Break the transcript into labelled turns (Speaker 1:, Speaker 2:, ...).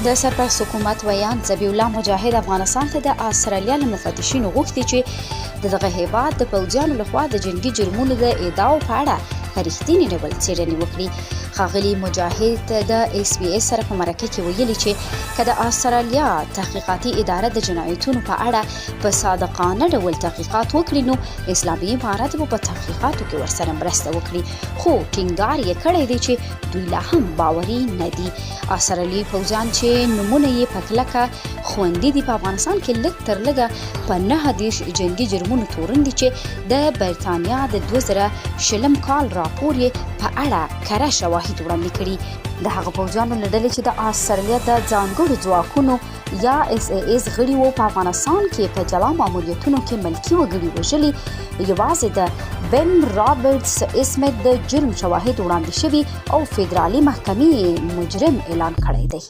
Speaker 1: د سرپرست حکومت ویان ذبیح الله مجاهد افغانستان ته د استرالیا له مفتشینو غوښتي چې دغه هیواد د پوځیانو لخوا د جنگي جرمونو د ادعاو په اړه په رښتیني ډول څېړنې وکړي. ښاغلي مجاهد د اس بي اس سره په مرکه کې ویلي چې که د استرالیا تحقیقاتي اداره د جنایتونو په اړه په صادقانه ډول تحقیقات وکړي نو اسلامي امارات به په تحقیقاتو کې ورسره مرسته وکړي، خو ټینګار یې کړی دی چې دوی لا هم باوري نه دي. استرالیایي پوځیان چې نومونه یې په کلکه خوندي دي په افغانستان کې لږ تر لږه په 9 جنګي جرمونو تورن دي چې د برتانیا د 2020 کال راپور یې په اړه کره شواهد وړاندې کړي. د هغه پوځیانو له ډلې چې د استرالیا د ځانګړو ځواکونو یا SAS غړي وو په افغانستان کې په جلا ماموریتونو کې ملکي وګړي وژلي، یوازې د بن رابرټس اسمت د جرم شواهد وړاندې شوي او فدرالي محکمې مجرم اعلان کړی دی.